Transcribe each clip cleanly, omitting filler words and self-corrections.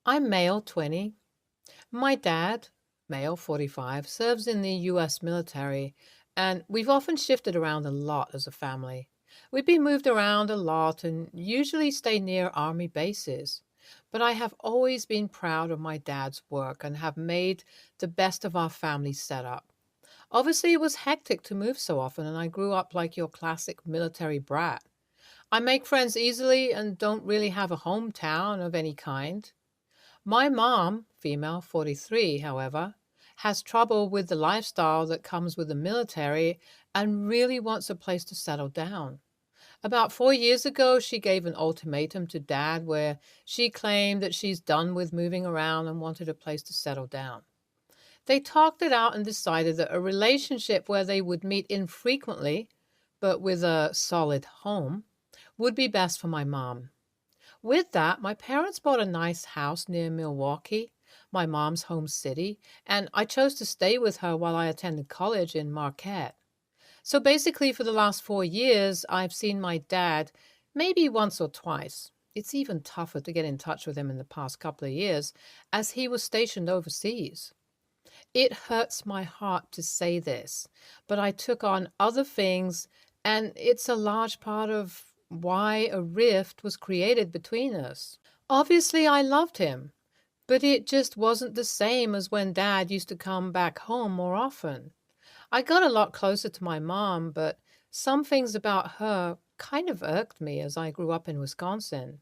I'm male 20. My dad, male 45, serves in the US military, and we've often shifted around a lot as a family. We've been moved around a lot and usually stay near army bases. But I have always been proud of my dad's work and have made the best of our family setup. Obviously, it was hectic to move so often, and I grew up like your classic military brat. I make friends easily and don't really have a hometown of any kind. My mom, female 43, however, has trouble with the lifestyle that comes with the military and really wants a place to settle down. About 4 years ago, she gave an ultimatum to Dad where she claimed that she's done with moving around and wanted a place to settle down. They talked it out and decided that a relationship where they would meet infrequently, but with a solid home, would be best for my mom. With that, my parents bought a nice house near Milwaukee, my mom's home city, and I chose to stay with her while I attended college in Marquette. So basically, for the last 4 years, I've seen my dad maybe once or twice. It's even tougher to get in touch with him in the past couple of years, as he was stationed overseas. It hurts my heart to say this, but I took on other things, and it's a large part of why a rift was created between us. Obviously, I loved him, but it just wasn't the same as when Dad used to come back home more often. I got a lot closer to my mom, but some things about her kind of irked me as I grew up in Wisconsin.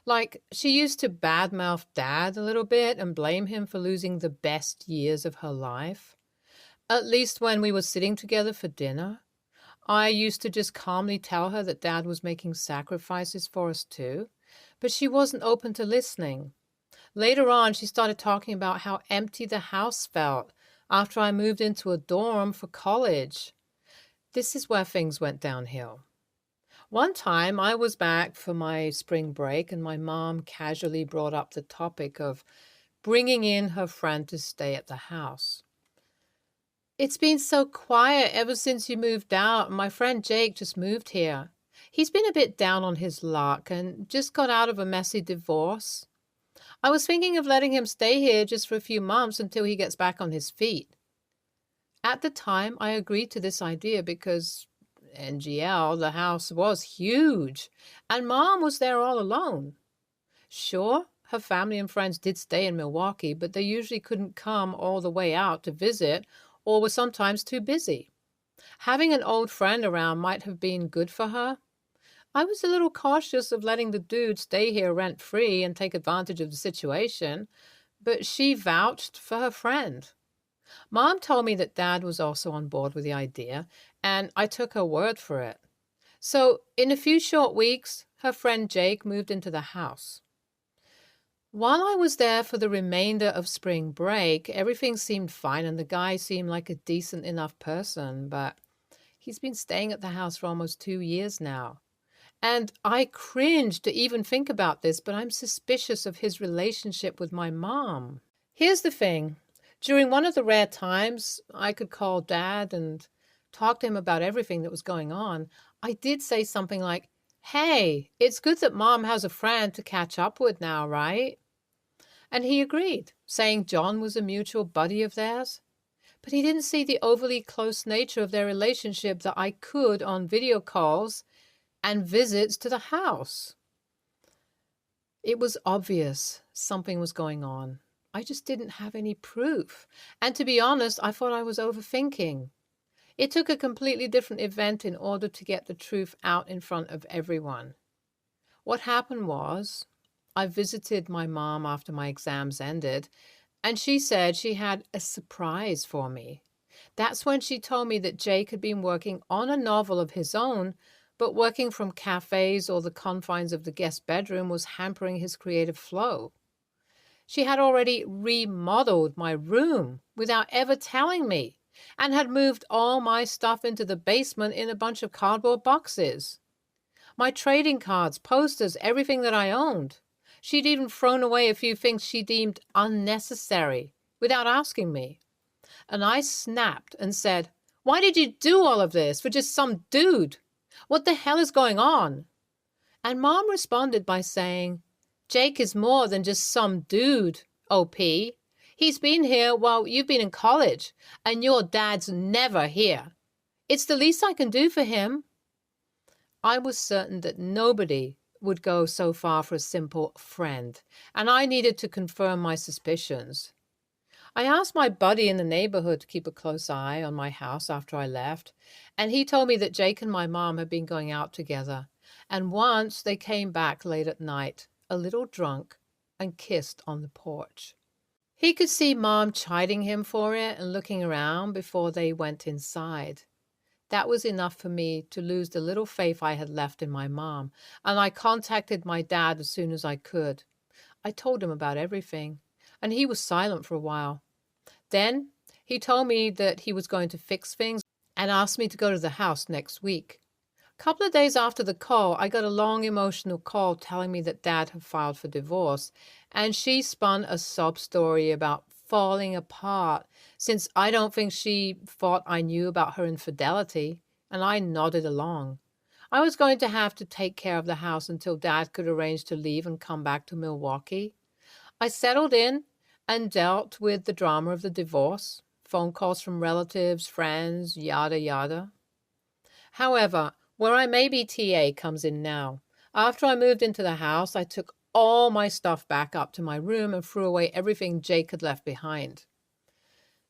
Like, she used to badmouth Dad a little bit and blame him for losing the best years of her life. At least when we were sitting together for dinner, I used to just calmly tell her that Dad was making sacrifices for us too, but she wasn't open to listening. Later on, she started talking about how empty the house felt after I moved into a dorm for college. This is where things went downhill. One time I was back for my spring break and my mom casually brought up the topic of bringing in her friend to stay at the house. It's been so quiet ever since you moved out. My friend Jake just moved here. He's been a bit down on his luck and just got out of a messy divorce. I was thinking of letting him stay here just for a few months until he gets back on his feet. At the time, I agreed to this idea because NGL, the house was huge, and Mom was there all alone. Sure, her family and friends did stay in Milwaukee, but they usually couldn't come all the way out to visit or were sometimes too busy. Having an old friend around might have been good for her. I was a little cautious of letting the dude stay here rent-free and take advantage of the situation, but she vouched for her friend. Mom told me that Dad was also on board with the idea, and I took her word for it. So, in a few short weeks, her friend Jake moved into the house. While I was there for the remainder of spring break, everything seemed fine and the guy seemed like a decent enough person, but he's been staying at the house for almost 2 years now. And I cringe to even think about this, but I'm suspicious of his relationship with my mom. Here's the thing. During one of the rare times I could call Dad and talk to him about everything that was going on, I did say something like, "Hey, it's good that Mom has a friend to catch up with now, right?" And he agreed, saying John was a mutual buddy of theirs. But he didn't see the overly close nature of their relationship that I could on video calls and visits to the house. It was obvious something was going on. I just didn't have any proof. And to be honest, I thought I was overthinking. It took a completely different event in order to get the truth out in front of everyone. What happened was, I visited my mom after my exams ended, and she said she had a surprise for me. That's when she told me that Jake had been working on a novel of his own, but working from cafes or the confines of the guest bedroom was hampering his creative flow. She had already remodeled my room without ever telling me, and had moved all my stuff into the basement in a bunch of cardboard boxes. My trading cards, posters, everything that I owned. She'd even thrown away a few things she deemed unnecessary without asking me. And I snapped and said, "Why did you do all of this for just some dude? What the hell is going on?" And Mom responded by saying, Jake is more than just some dude, OP. He's been here while you've been in college, and your dad's never here. It's the least I can do for him." I was certain that nobody would go so far for a simple friend, and I needed to confirm my suspicions. I asked my buddy in the neighborhood to keep a close eye on my house after I left, and he told me that Jake and my mom had been going out together, and once they came back late at night, a little drunk, and kissed on the porch. He could see Mom chiding him for it and looking around before they went inside. That was enough for me to lose the little faith I had left in my mom, and I contacted my dad as soon as I could. I told him about everything, and he was silent for a while. Then he told me that he was going to fix things and asked me to go to the house next week. A couple of days after the call, I got a long emotional call telling me that Dad had filed for divorce, and she spun a sob story about falling apart, since I don't think she thought I knew about her infidelity, and I nodded along. I was going to have to take care of the house until Dad could arrange to leave and come back to Milwaukee. I settled in and dealt with the drama of the divorce, phone calls from relatives, friends, yada yada. However, where I may be TA comes in now. After I moved into the house, I took all my stuff back up to my room and threw away everything Jake had left behind.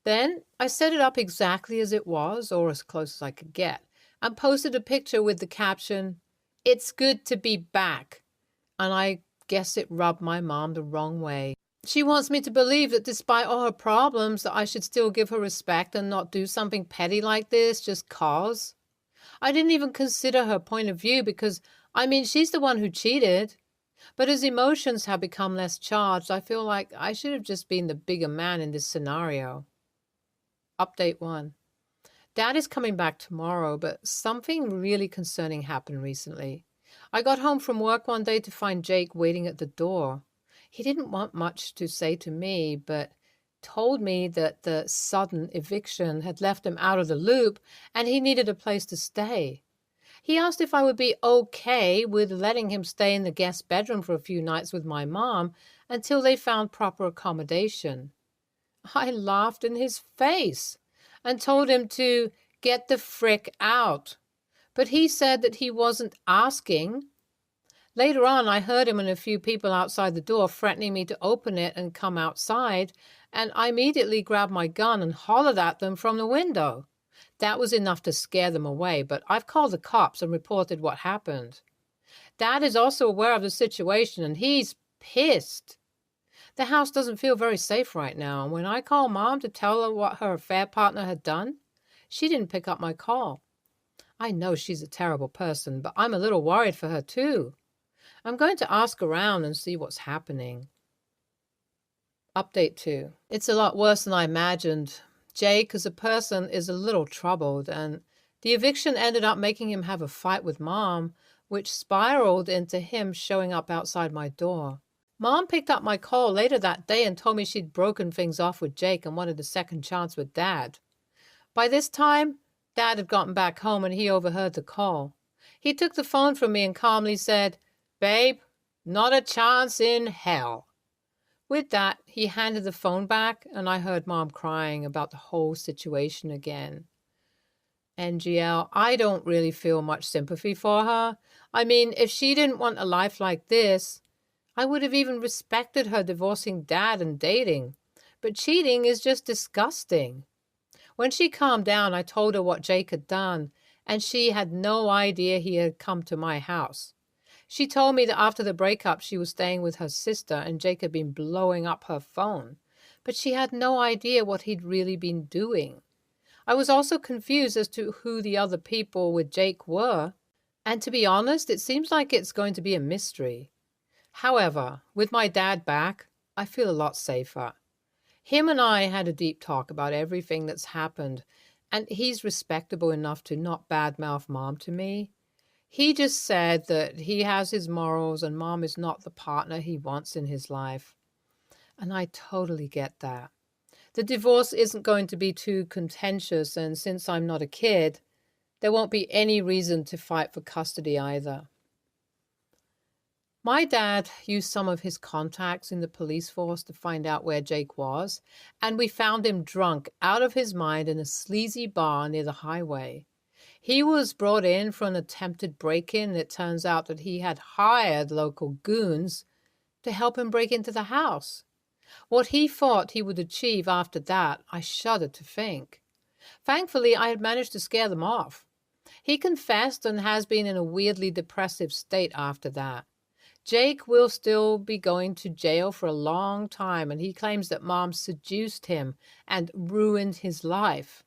Then I set it up exactly as it was, or as close as I could get, and posted a picture with the caption, "It's good to be back." And I guess it rubbed my mom the wrong way. She wants me to believe that despite all her problems, that I should still give her respect and not do something petty like this just cause. I didn't even consider her point of view because, she's the one who cheated. But as emotions have become less charged, I feel like I should have just been the bigger man in this scenario. Update 1. Dad is coming back tomorrow, but something really concerning happened recently. I got home from work one day to find Jake waiting at the door. He didn't want much to say to me, but told me that the sudden eviction had left him out of the loop and he needed a place to stay. He asked if I would be okay with letting him stay in the guest bedroom for a few nights with my mom until they found proper accommodation. I laughed in his face and told him to get the frick out, but he said that he wasn't asking. Later on, I heard him and a few people outside the door threatening me to open it and come outside, and I immediately grabbed my gun and hollered at them from the window. That was enough to scare them away, but I've called the cops and reported what happened. Dad is also aware of the situation, and he's pissed. The house doesn't feel very safe right now, and when I called Mom to tell her what her affair partner had done, she didn't pick up my call. I know she's a terrible person, but I'm a little worried for her too. I'm going to ask around and see what's happening. Update 2. It's a lot worse than I imagined. Jake, as a person, is a little troubled, and the eviction ended up making him have a fight with Mom, which spiraled into him showing up outside my door. Mom picked up my call later that day and told me she'd broken things off with Jake and wanted a second chance with Dad. By this time, Dad had gotten back home and he overheard the call. He took the phone from me and calmly said, "Babe, not a chance in hell." With that, he handed the phone back, and I heard Mom crying about the whole situation again. NGL, I don't really feel much sympathy for her. If she didn't want a life like this, I would have even respected her divorcing Dad and dating. But cheating is just disgusting. When she calmed down, I told her what Jake had done, and she had no idea he had come to my house. She told me that after the breakup, she was staying with her sister and Jake had been blowing up her phone, but she had no idea what he'd really been doing. I was also confused as to who the other people with Jake were, and to be honest, it seems like it's going to be a mystery. However, with my dad back, I feel a lot safer. Him and I had a deep talk about everything that's happened, and he's respectable enough to not badmouth Mom to me. He just said that he has his morals and Mom is not the partner he wants in his life. And I totally get that. The divorce isn't going to be too contentious, and since I'm not a kid, there won't be any reason to fight for custody either. My dad used some of his contacts in the police force to find out where Jake was, and we found him drunk out of his mind in a sleazy bar near the highway. He was brought in for an attempted break-in, and it turns out that he had hired local goons to help him break into the house. What he thought he would achieve after that, I shudder to think. Thankfully, I had managed to scare them off. He confessed and has been in a weirdly depressive state after that. Jake will still be going to jail for a long time, and he claims that Mom seduced him and ruined his life.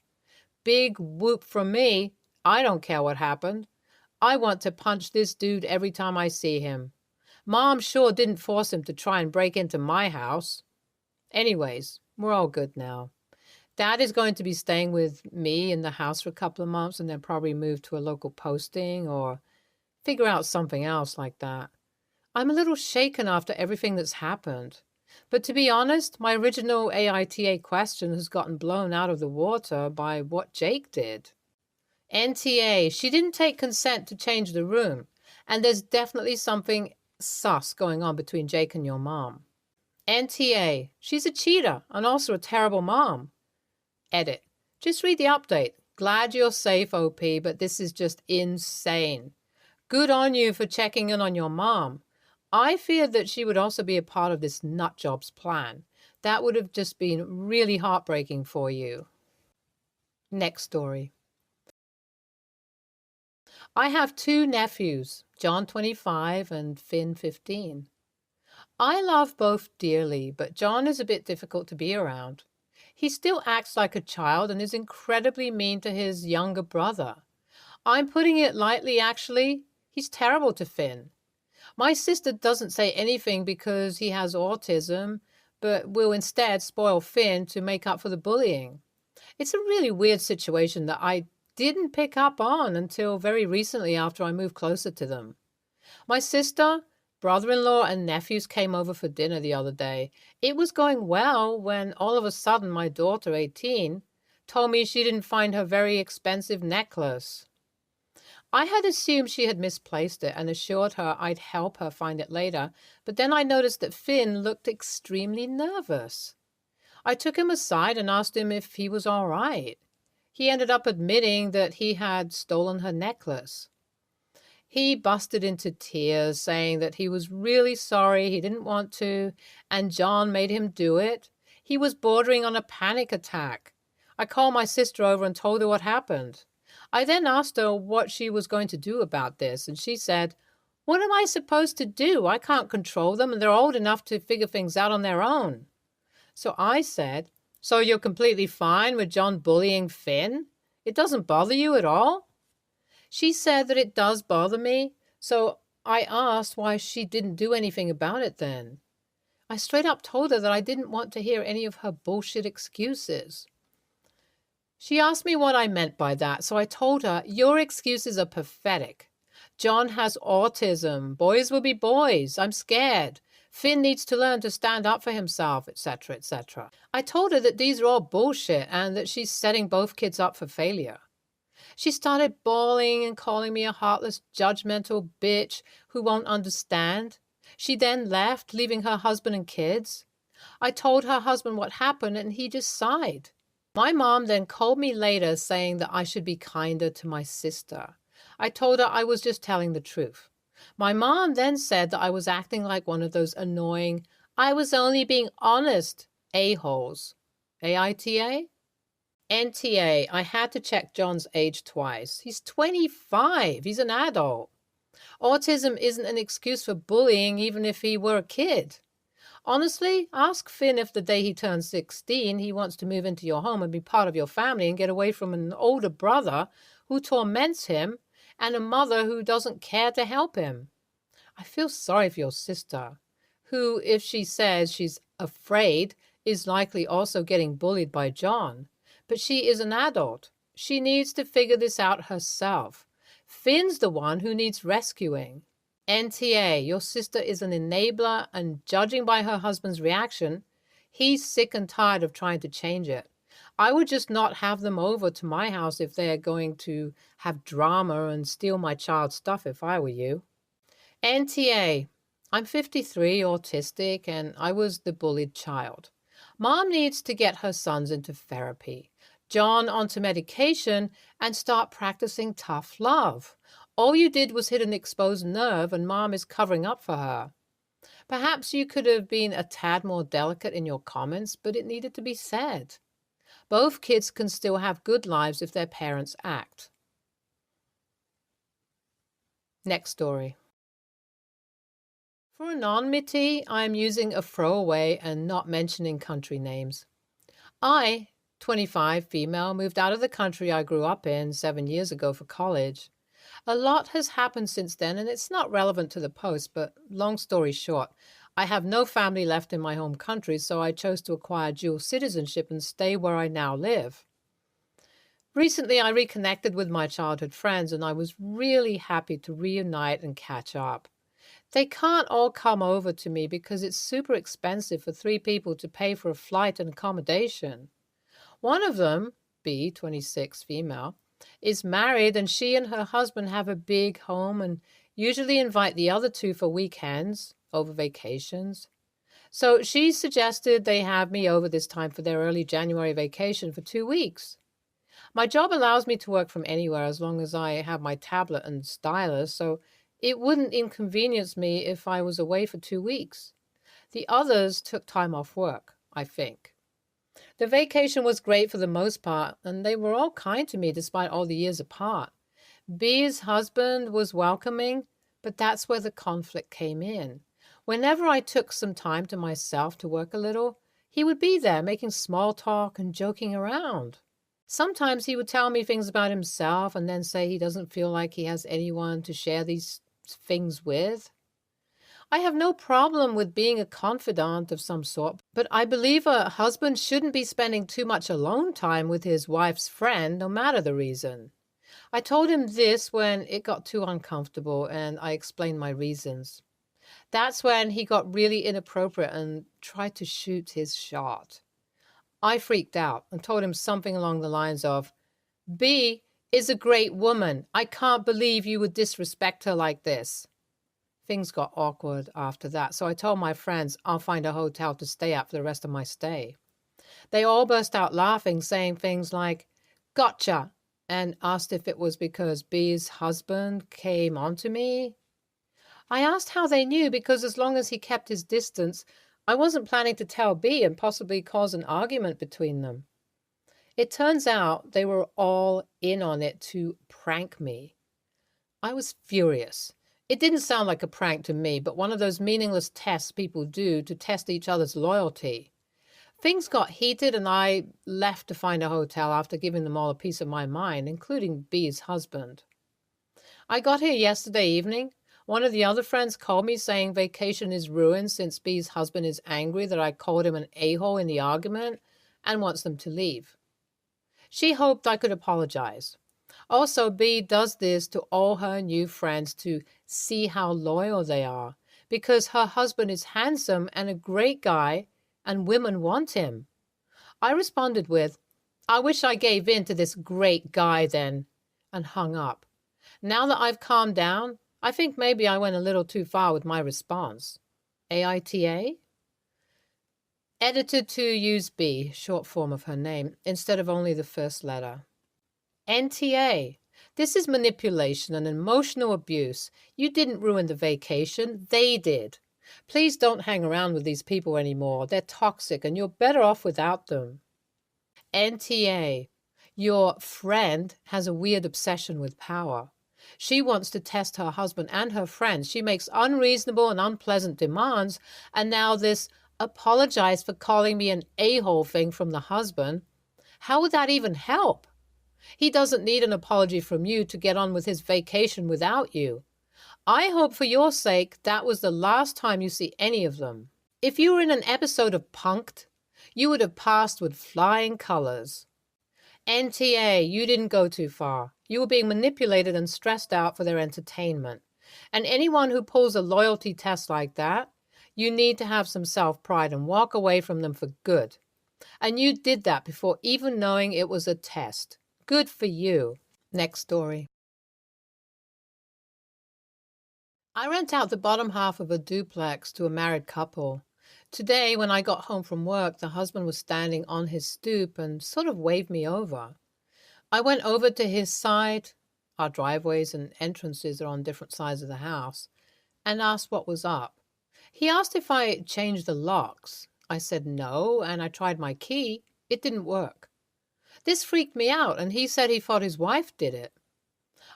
Big whoop from me. I don't care what happened. I want to punch this dude every time I see him. Mom sure didn't force him to try and break into my house. Anyways, we're all good now. Dad is going to be staying with me in the house for a couple of months and then probably move to a local posting or figure out something else like that. I'm a little shaken after everything that's happened. But to be honest, my original AITA question has gotten blown out of the water by what Jake did. NTA, she didn't take consent to change the room, and there's definitely something sus going on between Jake and your mom. NTA, she's a cheater and also a terrible mom. Edit, just read the update. Glad you're safe, OP, but this is just insane. Good on you for checking in on your mom. I feared that she would also be a part of this nutjob's plan. That would have just been really heartbreaking for you. Next story. I have two nephews, John 25 and Finn 15. I love both dearly, but John is a bit difficult to be around. He still acts like a child and is incredibly mean to his younger brother. I'm putting it lightly, actually. He's terrible to Finn. My sister doesn't say anything because he has autism, but will instead spoil Finn to make up for the bullying. It's a really weird situation that I didn't pick up on until very recently after I moved closer to them. My sister, brother-in-law, and nephews came over for dinner the other day. It was going well when all of a sudden my daughter, 18, told me she didn't find her very expensive necklace. I had assumed she had misplaced it and assured her I'd help her find it later, but then I noticed that Finn looked extremely nervous. I took him aside and asked him if he was all right. He ended up admitting that he had stolen her necklace. He busted into tears, saying that he was really sorry, he didn't want to, and John made him do it. He was bordering on a panic attack. I called my sister over and told her what happened. I then asked her what she was going to do about this, and she said, "What am I supposed to do? I can't control them, and they're old enough to figure things out on their own." So I said, "So you're completely fine with John bullying Finn? It doesn't bother you at all?" She said that it does bother me, so I asked why she didn't do anything about it then. I straight up told her that I didn't want to hear any of her bullshit excuses. She asked me what I meant by that, so I told her, "Your excuses are pathetic. John has autism. Boys will be boys. I'm scared. Finn needs to learn to stand up for himself, etc., etc." I told her that these are all bullshit and that she's setting both kids up for failure. She started bawling and calling me a heartless, judgmental bitch who won't understand. She then left, leaving her husband and kids. I told her husband what happened and he just sighed. My mom then called me later saying that I should be kinder to my sister. I told her I was just telling the truth. My mom then said that I was acting like one of those annoying, "I was only being honest" a-holes. AITA? NTA, I had to check John's age twice. He's 25. He's an adult. Autism isn't an excuse for bullying even if he were a kid. Honestly, ask Finn if the day he turns 16 he wants to move into your home and be part of your family and get away from an older brother who torments him and a mother who doesn't care to help him. I feel sorry for your sister, who, if she says she's afraid, is likely also getting bullied by John. But she is an adult. She needs to figure this out herself. Finn's the one who needs rescuing. NTA, your sister is an enabler, and judging by her husband's reaction, he's sick and tired of trying to change it. I would just not have them over to my house if they are going to have drama and steal my child's stuff if I were you. NTA, I'm 53, autistic, and I was the bullied child. Mom needs to get her sons into therapy, John onto medication, and start practicing tough love. All you did was hit an exposed nerve, and Mom is covering up for her. Perhaps you could have been a tad more delicate in your comments, but it needed to be said. Both kids can still have good lives if their parents act. Next story. For anonymity, I am using a throwaway and not mentioning country names. I, 25, female, moved out of the country I grew up in 7 years ago for college. A lot has happened since then, and it's not relevant to the post, but long story short, I have no family left in my home country, so I chose to acquire dual citizenship and stay where I now live. Recently, I reconnected with my childhood friends, and I was really happy to reunite and catch up. They can't all come over to me because it's super expensive for 3 people to pay for a flight and accommodation. One of them, B, 26, female, is married and she and her husband have a big home and usually invite the other two for weekends over vacations. So she suggested they have me over this time for their early January vacation for 2 weeks. My job allows me to work from anywhere as long as I have my tablet and stylus, so it wouldn't inconvenience me if I was away for 2 weeks. The others took time off work, I think. The vacation was great for the most part, and they were all kind to me despite all the years apart. B's husband was welcoming, but that's where the conflict came in. Whenever I took some time to myself to work a little, he would be there making small talk and joking around. Sometimes he would tell me things about himself and then say he doesn't feel like he has anyone to share these things with. I have no problem with being a confidant of some sort, but I believe a husband shouldn't be spending too much alone time with his wife's friend, no matter the reason. I told him this when it got too uncomfortable and I explained my reasons. That's when he got really inappropriate and tried to shoot his shot. I freaked out and told him something along the lines of, B is a great woman. I can't believe you would disrespect her like this. Things got awkward after that, so I told my friends I'll find a hotel to stay at for the rest of my stay. They all burst out laughing, saying things like, gotcha, and asked if it was because B's husband came onto me. I asked how they knew because as long as he kept his distance, I wasn't planning to tell B and possibly cause an argument between them. It turns out they were all in on it to prank me. I was furious. It didn't sound like a prank to me, but one of those meaningless tests people do to test each other's loyalty. Things got heated and I left to find a hotel after giving them all a piece of my mind, including B's husband. I got here yesterday evening. One of the other friends called me saying vacation is ruined since B's husband is angry that I called him an a-hole in the argument and wants them to leave. She hoped I could apologize. Also, B does this to all her new friends to see how loyal they are because her husband is handsome and a great guy and women want him. I responded with, I wish I gave in to this great guy then, and hung up. Now that I've calmed down, I think maybe I went a little too far with my response. AITA? Edited to use B, short form of her name, instead of only the first letter. NTA. This is manipulation and emotional abuse. You didn't ruin the vacation. They did. Please don't hang around with these people anymore. They're toxic and you're better off without them. NTA. Your friend has a weird obsession with power. She wants to test her husband and her friends. She makes unreasonable and unpleasant demands. And now this apologize for calling me an a-hole thing from the husband. How would that even help? He doesn't need an apology from you to get on with his vacation without you. I hope for your sake that was the last time you see any of them. If you were in an episode of Punk'd, you would have passed with flying colors. NTA, you didn't go too far. You were being manipulated and stressed out for their entertainment. And anyone who pulls a loyalty test like that, you need to have some self-pride and walk away from them for good. And you did that before even knowing it was a test. Good for you. Next story. I rent out the bottom half of a duplex to a married couple. Today, when I got home from work, the husband was standing on his stoop and sort of waved me over. I went over to his side. Our driveways and entrances are on different sides of the house, and asked what was up. He asked if I changed the locks. I said no, and I tried my key. It didn't work. This freaked me out, and he said he thought his wife did it.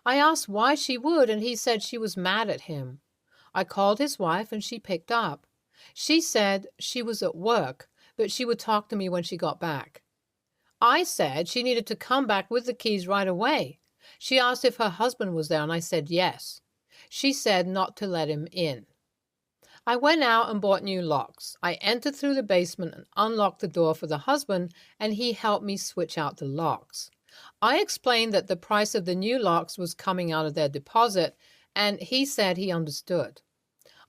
I asked why she would, and he said she was mad at him. I called his wife, and she picked up. She said she was at work, but she would talk to me when she got back. I said she needed to come back with the keys right away. She asked if her husband was there, and I said yes. She said not to let him in. I went out and bought new locks. I entered through the basement and unlocked the door for the husband, and he helped me switch out the locks. I explained that the price of the new locks was coming out of their deposit, and he said he understood.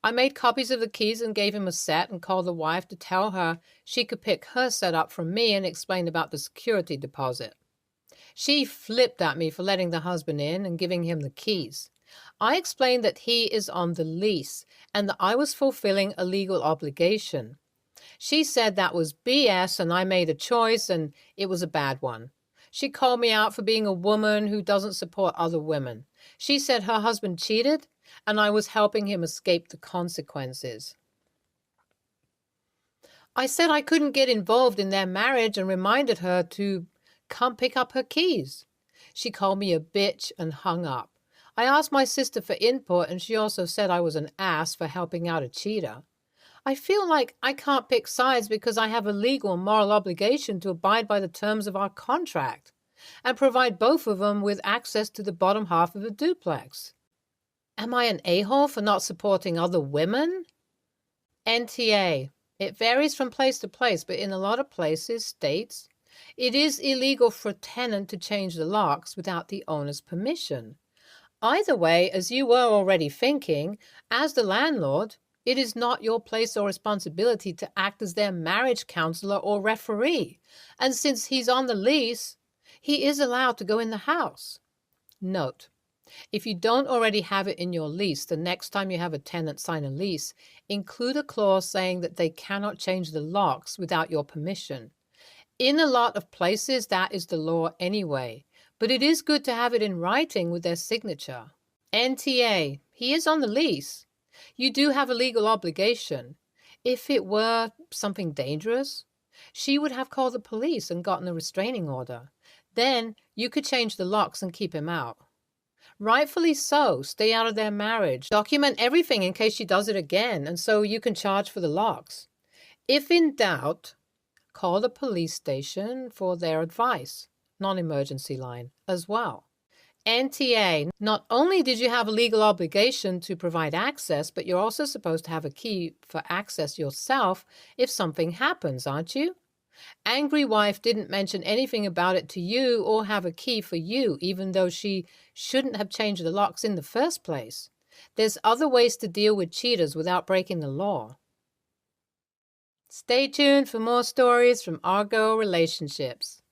I made copies of the keys and gave him a set and called the wife to tell her she could pick her set up from me and explained about the security deposit. She flipped at me for letting the husband in and giving him the keys. I explained that he is on the lease and that I was fulfilling a legal obligation. She said that was BS and I made a choice and it was a bad one. She called me out for being a woman who doesn't support other women. She said her husband cheated and I was helping him escape the consequences. I said I couldn't get involved in their marriage and reminded her to come pick up her keys. She called me a bitch and hung up. I asked my sister for input and she also said I was an ass for helping out a cheater. I feel like I can't pick sides because I have a legal and moral obligation to abide by the terms of our contract and provide both of them with access to the bottom half of the duplex. Am I an a-hole for not supporting other women? NTA. It varies from place to place, but in a lot of places, states, it is illegal for a tenant to change the locks without the owner's permission. Either way, as you were already thinking, as the landlord, it is not your place or responsibility to act as their marriage counselor or referee. And since he's on the lease, he is allowed to go in the house. Note, if you don't already have it in your lease, the next time you have a tenant sign a lease, include a clause saying that they cannot change the locks without your permission. In a lot of places, that is the law anyway, but it is good to have it in writing with their signature. NTA, he is on the lease. You do have a legal obligation. If it were something dangerous, she would have called the police and gotten a restraining order. Then you could change the locks and keep him out. Rightfully so, stay out of their marriage. Document everything in case she does it again, and so you can charge for the locks. If in doubt, call the police station for their advice, non-emergency line, as well. NTA, not only did you have a legal obligation to provide access, but you're also supposed to have a key for access yourself if something happens, aren't you? Angry wife didn't mention anything about it to you or have a key for you, even though she shouldn't have changed the locks in the first place. There's other ways to deal with cheaters without breaking the law. Stay tuned for more stories from Argo Relationships.